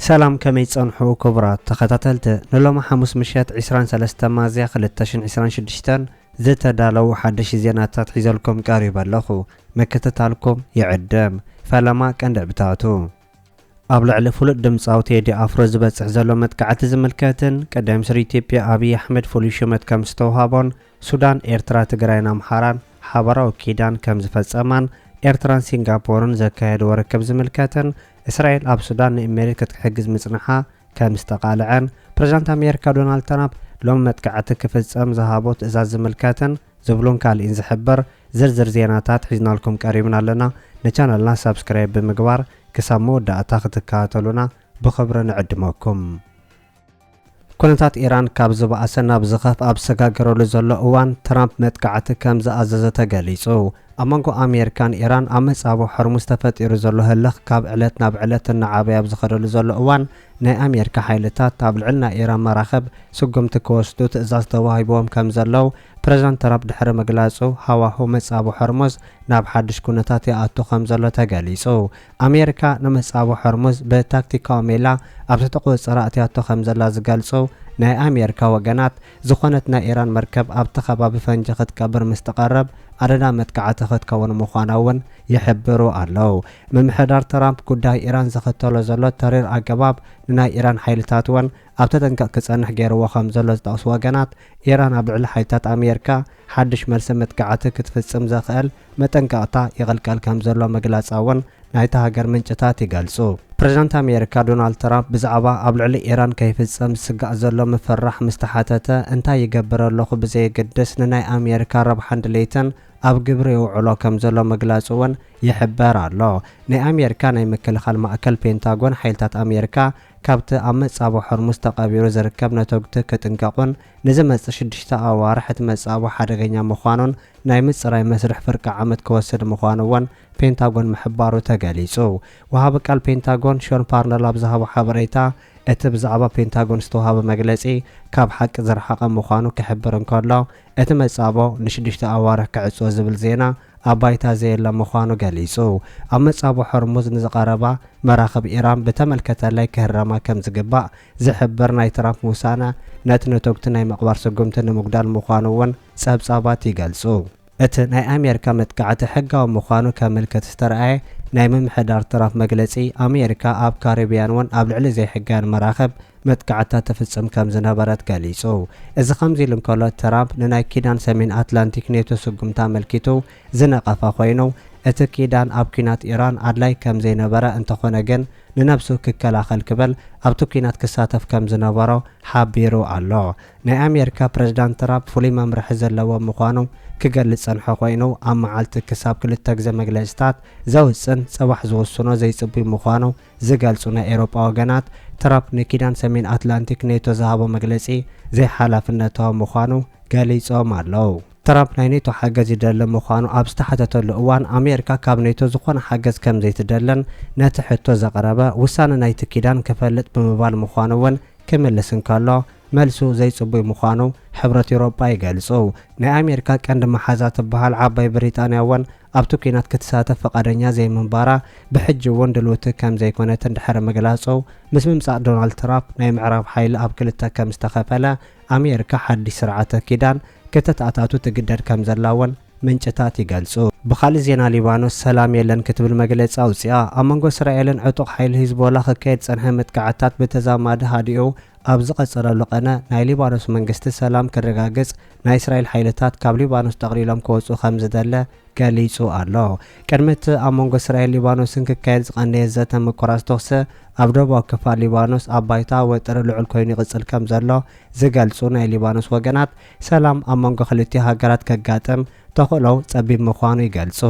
سلام كمي تصنحو كبرات تخطاتلت نلوم حموس مشيات 23 مازيا 2026 زتدالو حدش زيناتات حيزلكم قريبا لخو مكتتالكم يعدم فلما كان دعبتاتو أبلع فلوت دمصاو تيدي أفرو زبصح زلو متكعت زملكاتن قدام سر إثيوبيا أبي أحمد فوليشمت كم ستوهابون سودان إرترا تግራይን አምሓራን ሓበራዊ ኪዳን ከም ዝፈጸማን ኤርትራን ሲንጋፖርን ዘካየድ ወረከብ ዝምልከተን እስራኤል ኣብ ሱዳን ንአሜሪካ ክትሕግዝ ምጽንሓ ከም ዝተቃልዐን ፕሬዝዳንት አሜሪካ ዶናልድ ትራምፕ ሎም መጥቃዕቲ ክፍጸም ዝሃቦ ትእዛዝ ዝምልከተን ዝብሉን ካልእን ዝሕበር ዝርዝር ዜናታት ሒዝናልኩም ቀሪብና ኣለና ነቻናልና ሰብስክራይብ ብምግባር ክሳብ መወዳእታ ክትከታተሉና ብኽብሪ ንዕድመኩም ኩነታት ኢራን ካብ ዝበኣሰ ናብ ዝኸፍ ኣብ ሰጋገረሉ ዘሎ እዋን ትራምፕ መጥቃዕቲ ከም ዝኣዘዘ ተገሊጹ ኣብ መንጎ ኣሜሪካን ኢራን ኣብ መጻቦ ሕርሙዝ ተፈጢሩ ዘሎ ህልኽ ካብ ዕለት ናብ ዕለት እናዓበየ ኣብ ዝኸደሉ ዘሎ እዋን ናይ ኣሜሪካ ሓይልታት ኣብ ልዕሊ ናይ ኢራን መራኸብ ስጉምቲ ክወስዱ ትእዛዝ ተዋሂቦም ከም ዘለው ፕሬዝዳንት ትራምፕ ድሕሪ ምግላጹ ሃዋህው መጻቦ ሕርሙዝ ናብ ሓድሽ ኩነታት ይኣቱ ከም ዘሎ ተገሊጹ ኣሜሪካ ንመጻቦ ሕርሙዝ ብታክቲካዊ ሜላ ኣብ ዝተቆጸረ ኣትያቶ ከም ዘላ ዝገልጹ ናይ ኣሜሪካ ወገናት ዝኾነት ናይ ኢራን መርከብ ኣብቲ ከባቢ ፈንጂ ክትቀብር ምስ ተቐረብ ኣደዳ መጥቃዕቲ ክትከውን ምዃና እውን ይሕብሩ ኣለው ምምሕዳር ትራምፕ ጉዳይ ኢራን ዝኽተሎ ዘሎ ተሪር ኣገባብ ንናይ ኢራን ሓይልታት እውን ኣብ ተጠንቀቕ ክጸንሕ ገይርዎ ከም ዘሎ ዝጠቕሱ ወገናት ኢራን ኣብ ልዕሊ ሓይልታት ኣሜሪካ ሓድሽ መልሲ መጥቃዕቲ ክትፍጽም ዘኽእል መጠንቀቕታ ይቕልቀል ከም ዘሎ መግለጻ እውን ናይቲ ሃገር ምንጭታት ይገልጹ ፕሬዝዳንት አሜሪካ ዶናልድ ትራምፕ ብዛዕባ ኣብ ልዕሊ ኢራን ከይፍጸም ዝስጋእ ዘሎ ምፍራሕ ምስተሓተተ እንታይ ይገብር ኣለኹ ብዘይግድስ ንናይ ኣሜሪካ ረብሓን ድሌትን ኣብ ግብሪ ይውዕሎ ከም ዘሎ መግለጹ እውን ይሕበር ኣሎ ናይ ኣሜሪካ ናይ ምክልኻል ማእከል ፔንታጎን ሓይልታት ኣሜሪካ ካብቲ ኣብ መጻቦ ሕርሙዝ ተቐቢሩ ዝርከብ ነተግቲ ክጥንቀቁን ንዝመጽእ 6 ኣዋርሕ እቲ መጻቦ ሓደገኛ ምዃኑን ናይ ምጽራይ መስርሕ ፍርቂ ዓመት ክወስድ ምዃኑ እውን ፔንታጎን ምሕባሩ ተገሊጹ ወሃቢ ቃል ፔንታጎን ሾን ፓርነል ኣብ ዝሃቦ ሓበሬታ እቲ ብዛዕባ ፔንታጎን ዝተዋሃበ መግለጺ ካብ ሓቂ ዝረሓቐ ምዃኑ ክሕብር እንከሎ እቲ መጻቦ ን6 ኣዋርሕ ክዕጽዎ ዝብል ዜና ኣብ ባይታ ዘየለ ምዃኑ ገሊጹ ኣብ መጻቦ ሕርሙዝ ንዝቐረባ መራኸብ ኢራን ብተመልከተላይ ክህረማ ከም ዝግባእ ዝሕብር ናይ ትራምፕ ውሳነ ነቲ ነተግቲ ናይ ምቕባር ስጉምቲ ንምጉዳል ምዃኑ እውን ጸብጻባት ይገልጹ እቲ ናይ ኣሜሪካ መጥቃዕቲ ሕጋዊ ምዃኑ ከም ምልክት ዝተረኣየ ናይ ምምሕዳር ትራምፕ መግለጺ ኣሜሪካ ኣብ ካሪቢያን እውን ኣብ ልዕሊ ዘይሕጋን መራኸብ መጥቃዕታት ተፍጽም ከም ዝነበረት ገሊጹ እዚ ከምዚ ኢሉ እንከሎ ትራምፕ ንናይ ኪዳን ሰሜን ኣትላንቲክ ኔቶ ስጉምታ መልኪቱ ዝነቐፈ ኮይኑ እቲ ኪዳን ኣብ ኩናት ኢራን ኣድላይ ከም ዘይነበረ እንተኾነ ግን ንነብሱ ክከላኸል ክብል ኣብቲ ኩናት ክሳተፍ ከም ዝነበሮ ሓቢሩ ኣሎ ናይ ኣሜሪካ ፕሬዝዳንት ትራምፕ ፍሉይ መምርሒ ዘለዎ ምዃኑ ክገልጽ ጸንሖ ኮይኑ ኣብ መዓልቲ ክሳብ 2 ግዜ መግለጽታት ዘውፅን ጽባሕ ዝወስኖ ዘይጽቡይ ምዃኑ ዝገልጹ ናይ ኤውሮጳ ወገናት ትራምፕ ንኪዳን ሰሜን ኣትላንቲክ ኔቶ ዝሃቦ መግለጺ ዘይሓላፍነታዊ ምዃኑ ገሊጾም ኣለው ትራምፕ ናይ ኔቶ ሓገዝ ይደሊ ምዃኑ ኣብ ዝተሓተተሉ እዋን ኣሜሪካ ካብ ኔቶ ዝኾነ ሓገዝ ከም ዘይትደለን ነቲ ሕቶ ዘቕረበ ውሳነ ናይቲ ኪዳን ክፈልጥ ብምባል ምዃኑ እውን ክምልስ እንከሎ መልሱ ዘይጽቡይ ምዃኑ ሕብረት ኤውሮጳ ይገልጹ ናይ ኣሜሪካ ቀንዲ መሓዛ ትበሃል ዓባይ ብሪጣንያ እውን ኣብቲ ኩናት ክትሳተፍ ፈቃደኛ ዘይምንባራ ብሕጂ እውን ድልውቲ ከም ዘይኮነትን ድሕሪ ምግላጹ ምስ ምምጻእ ዶናልድ ትራምፕ ናይ ምዕራብ ሓይሊ ኣብ ክልተ ከም ዝተኸፈለ ኣሜሪካ ሓድሽ ስርዓተ ኪዳን ከተታታቱ ትግደድ ከም ዘላ እውን ምንጭታት ይገልጹ ብኻልእ ዜና ሊባኖስ ሰላም የለን ክትብል መግለጺ ኣውፂኣ ኣብ መንጎ እስራኤልን ዕጡቕ ሓይሊ ሂዝቦላ ክካየድ ጸንሐ መጥቃዕታት ብተዛማዲ ሃዲኡ ኣብ ዝቐጸለሉ ቀነ ናይ ሊባኖስ መንግስቲ ሰላም ክረጋገጽ ናይ እስራኤል ሓይልታት ካብ ሊባኖስ ጠቕሊሎም ክወፁ ከም ዝደለ ገሊጹ ኣሎ ቅድሚት ኣብ መንጎ እስራኤል ሊባኖስን ክካየድ ዝቐነየ ዘተ ምቁራጽ ተኽሲ ኣብ ደቡባዊ ክፋል ሊባኖስ ኣብ ባይታ ወጥሪ ልዑል ኮይኑ ይቕጽል ከም ዘሎ ዝገልጹ ናይ ሊባኖስ ወገናት ሰላም ኣብ መንጎ ክልቲኡ ሃገራት ከጋጥም ተኽእሎው ጸቢብ ምዃኑ ይገልጹ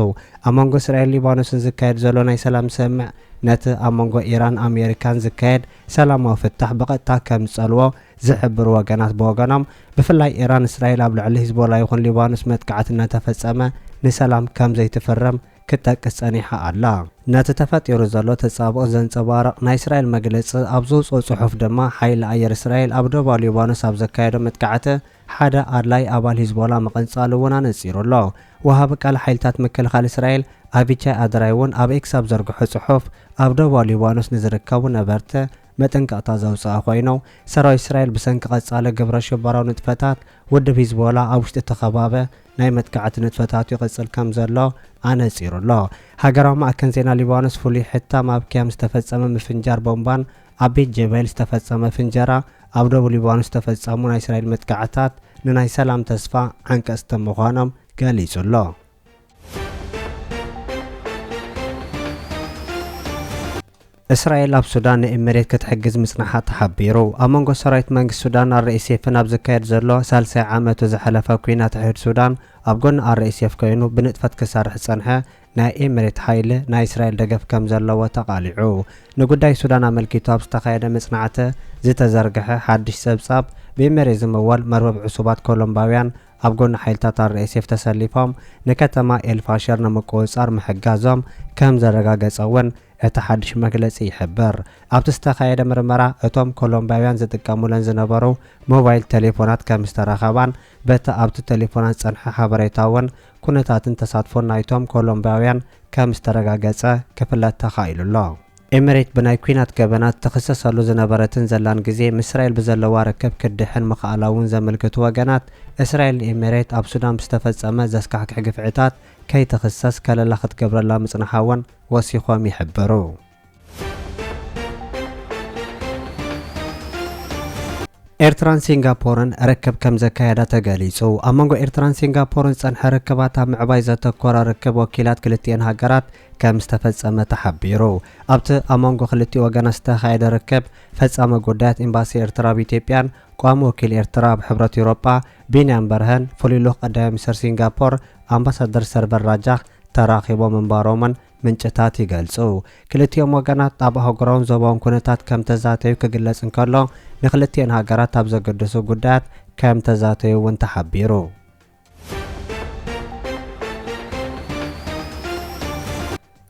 ኣብ መንጎ እስራኤል ሊባኖስን ዝካየድ ዘሎ ናይ ሰላም ስምዕ ነቲ ኣብ መንጎ ኢራን ኣሜሪካን ዝካየድ ሰላማዊ ፍታሕ ብቐጥታ ከም ዝጸልዎ ዝሕብሩ ወገናት ብወገኖም ብፍላይ ኢራን እስራኤል ኣብ ልዕሊ ሂዝቦላ ይኹን ሊባኖስ መጥቃዕቲ እናተፈጸመ ንሰላም ከም ዘይትፍረም ክትጠቅስ ጸኒሓ ኣላ ነቲ ተፈጢሩ ዘሎ ተጻብኦ ዘንጸባርቕ ናይ እስራኤል መግለጺ ኣብ ዝውፅኦ ጽሑፍ ድማ ሓይሊ ኣየር እስራኤል ኣብ ደቡባዊ ሊባኖስ ኣብ ዘካየዶ መጥቃዕቲ ሓደ ኣድላይ ኣባል ሂዝቦላ መቐንጻሉ እውን ኣነጺሩ ኣሎ ወሃቢ ቃል ሓይልታት ምክልኻል እስራኤል ኣቢቻይ ኣድራይ እውን ኣብ ኤክስ ኣብ ዘርግሖ ጽሑፍ ኣብ ደቡባዊ ሊባኖስ ንዝርከቡ ነበርቲ መጠንቀቕታ ዘውፅአ ኮይኑ ሰራዊት እስራኤል ብሰንኪ ቀጻለ ግብረ ሽበራዊ ንጥፈታት ውድብ ሂዝቦላ ኣብ ውሽጢ ተኸባበ ናይ መጥቃዕቲ ንጥፈታት ይቕጽል ከም ዘሎ ኣነጺሩ ኣሎ። ሃገራዊ ማዕከን ዜና ሊባኖስ ፍሉይ ሕታም ኣብ ኪያም ዝተፈጸመ ምፍንጃር ቦምባን ኣብ ቤት ጀበል ዝተፈጸመ ፍንጀራ ኣብ ደቡብ ሊባኖስ ዝተፈጸሙ ናይ እስራኤል መጥቃዕታት ንናይ ሰላም ተስፋ ዓንቀጽቲ ምዃኖም ገሊጹ ኣሎ። እስራኤል ኣብ ሱዳን ንኤሚሬት ክትሕግዝ ምጽናሓ ተሓቢሩ። ኣብ መንጎ ሰራዊት መንግስቲ ሱዳን አርኤስኤፍን ኣብ ዝካየድ ዘሎ ሳልሳይ ዓመቱ ዝሓለፈ ኩናት ሕድ ሱዳን ኣብ ጎኒ አርኤስኤፍ ኮይኑ ብንጥፈት ክሰርሕ ጸንሐ ናይ ኤሚሬት ሓይሊ ናይ እስራኤል ደገፍ ከም ዘለዎ ተቓሊዑ። ንጉዳይ ሱዳን ኣመልኪቱ ኣብ ዝተኻየደ መጽናዕቲ ዝተዘርግሐ ሓድሽ ጸብጻብ ብኤሚሬት ዝምወል መርበብ ዕሱባት ኮሎምባውያን ኣብ ጎኒ ሓይልታት አርኤስኤፍ ተሰሊፎም ንከተማ ኤልፋሸር ንምቁጽጻር ምሕጋዞም ከም ዘረጋገጸውን እቲ ሓድሽ መግለጺ ይሕብር። ኣብቲ ዝተኻየደ ምርመራ እቶም ኮሎምባውያን ዝጥቀሙለን ዝነበሩ ሞባይል ቴሌፎናት ከም ዝተረኸባን በቲ ኣብቲ ቴሌፎናት ጸንሐ ሓበሬታ እውን ኩነታትን ተሳትፎን ናይቶም ኮሎምባውያን ከም ዝተረጋገጸ ክፍለጥ ተኻኢሉ ኣሎ። ኤሚሬት ብናይ ኩናት ገበናት ተኸሰሰሉ ዝነበረትን ዘላን ግዜ ምስ እስራኤል ብዘለዋ ርክብ ክድሕን ምኽኣላ እውን ዘመልክቱ ወገናት እስራኤል ኤሚሬት ኣብ ሱዳን ብዝተፈጸመ ዘስካሕክሕ ግፍዕታት ከይትኽሰስ ከለላ ክትገብረላ ምጽናሓ እውን ወሲኾም ይሕብሩ። ኤርትራን ሲንጋፖርን ርክብ ከም ዘካየዳ ተገሊጹ። ኣብ መንጎ ኤርትራን ሲንጋፖርን ጸንሐ ርክባት ኣብ ምዕባይ ዘተኮረ ርክብ ወኪላት ክልቲአን ሃገራት ከም ዝተፈጸመ ተሓቢሩ። ኣብቲ ኣብ መንጎ ክልቲኡ ወገናት ዝተኻየደ ርክብ ፈጻሚ ጉዳያት ኤምባሲ ኤርትራ ብኢትዮጵያን ቋሚ ወኪል ኤርትራ ኣብ ሕብረት ኤውሮጳ ቢንያም በርሀን ፍሉይ ልኡኽ ቀዳማይ ሚኒስትር ሲንጋፖር ኣምባሳደር ሰርቨር ራጃኽ ተራኺቦም ምንባሮምን ምንጭታት ይገልጹ። ክልቲኦም ወገናት ኣብ ኣህጉራውን ዞባውን ኩነታት ከም ተዛተዩ ክግለጽ እንከሎ ንክልቲአን ሃገራት ኣብ ዘገድሱ ጉዳያት ከም ተዛተዩ እውን ተሓቢሩ።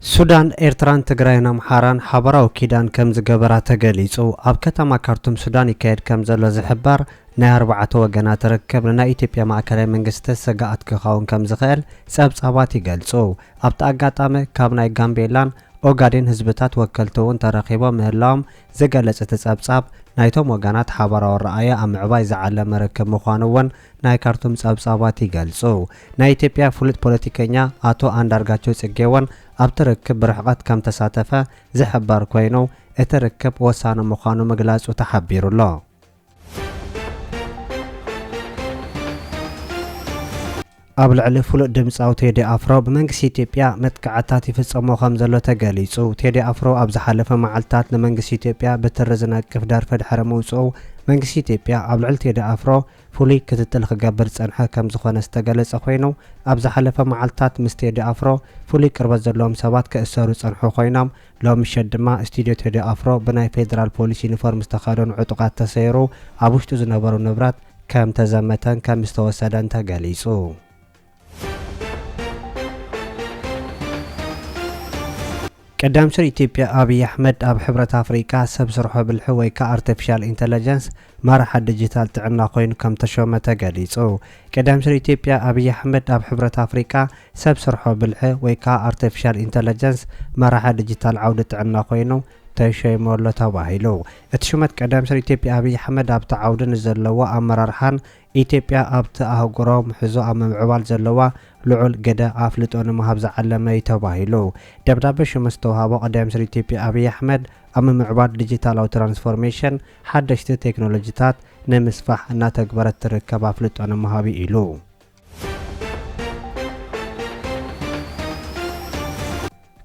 ሱዳን ኤርትራን ትግራይን ኣምሓራን ሓበራዊ ኪዳን ከም ዝገበራ ተገሊጹ። ኣብ ከተማ ካርቱም ሱዳን ይካየድ ከም ዘሎ ዝሕበር ናይ 4 ወገናት ርክብ ንናይ ኢትዮጵያ ማእከላዊ መንግስቲ ስጋኣት ክኸውን ከም ዝኽእል ጸብጻባት ይገልጹ። ኣብቲ ኣጋጣሚ ካብ ናይ ጋምቤላን ኦጋዴን ህዝብታት ወከልቲ እውን ተረኺቦም ምህላዎም ዝገለጸ ጸብጻብ ናይቶም ወገናት ሓበራዊ ረኣየ ኣብ ምዕባይ ዝዓለመ ርክብ ምዃኑ እውን ናይ ካርቱም ጸብጻባት ይገልጹ። ናይ ኢትዮጵያ ፍሉጥ ፖለቲከኛ ኣቶ አንዳርጋቸው ጽጌ እውን ኣብቲ ርክብ ብርሕቐት ከም ተሳተፈ ዝሕበር ኮይኑ እቲ ርክብ ወሳኒ ምዃኑ ምግላጹ ተሓቢሩ ኣሎ። ኣብ ልዕሊ ፍሉጥ ድምፃዊ ቴዲ ኣፍሮ ብመንግስቲ ኢትዮጵያ መጥቃዕታት ይፍጸሞ ከም ዘሎ ተገሊጹ። ቴዲ ኣፍሮ ኣብ ዝሓለፈ መዓልትታት ንመንግስቲ ኢትዮጵያ ብትሪ ዝነቅፍ ደርፊ ድሕሪ ምውጽኡ መንግስቲ ኢትዮጵያ ኣብ ልዕሊ ቴዲ ኣፍሮ ፍሉይ ክትትል ክገብር ጸንሐ ከም ዝኾነ ዝተገለጸ ኮይኑ ኣብ ዝሓለፈ መዓልትታት ምስ ቴዲ ኣፍሮ ፍሉይ ቅርበት ዘለዎም ሰባት ክእሰሩ ጸንሑ ኮይኖም ሎሚ ምሸት ድማ ስቱድዮ ቴዲ ኣፍሮ ብናይ ፌደራል ፖሊስ ዩኒፎርም ዝተኸደኑ ዕጡቃት ተሰይሩ ኣብ ውሽጡ ዝነበሩ ንብረት ከም ተዘመተን ከም ዝተወሰደን ተገሊጹ። ቀዳም ሚኒስትር ኢትዮጵያ አብይ አሕመድ ኣብ ሕብረት ኣፍሪቃ ሰብ ስርሖ ብልሒ ወይ ከዓ አርቲፊሻል ኢንተለጀንስ መራሒ ዲጂታል ጥዕና ኮይኑ ከም ተሾመ ተገሊጹ። ቀዳም ሚኒስትር ኢትዮጵያ አብይ አሕመድ ኣብ ሕብረት ኣፍሪቃ ሰብ ስርሖ ብልሒ ወይ ከዓ አርቲፊሻል ኢንተለጀንስ መራሒ ዲጂታል ዓውዲ ጥዕና ኮይኑ ተሾይመሎ ተባሂሉ። እቲ ሹመት ቀዳም ሚኒስትር ኢትዮጵያ አብይ አሕመድ ኣብቲ ዓውዲ ንዘለዎ ኣመራርሓን ኢትዮጵያ ኣብቲ ኣህጉራዊ ምሕዞ ኣብ ምምዕባል ዘለዋ ልዑል ገደ ኣፍልጦ ንምሃብ ዝዓለመ እዩ ተባሂሉ። ደብዳቤ ሹመት ዝተዋህቦ ቀዳም ሚኒስትር ኢትዮጵያ አብይ አሕመድ ኣብ ምምዕባል ዲጂታላዊ ትራንስፎርሜሽን ሓደሽቲ ቴክኖሎጂታት ንምስፋሕ እናተግበረት ትርከብ ኣፍልጦ ንምሃብ ኢሉ።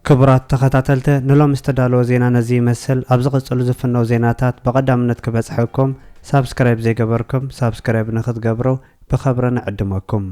ክቡራት ተኸታተልቲ ንሎም ዝተዳለወ ዜና ነዚ ይመስል። ኣብ ዝቕጽሉ ዝፍነው ዜናታት ብቐዳምነት ክበጽሐኩም ሳብስክራይብ ዘይገበርኩም ሳብስክራይብ ንኽትገብሩ ብኸብሪ ንዕድመኩም።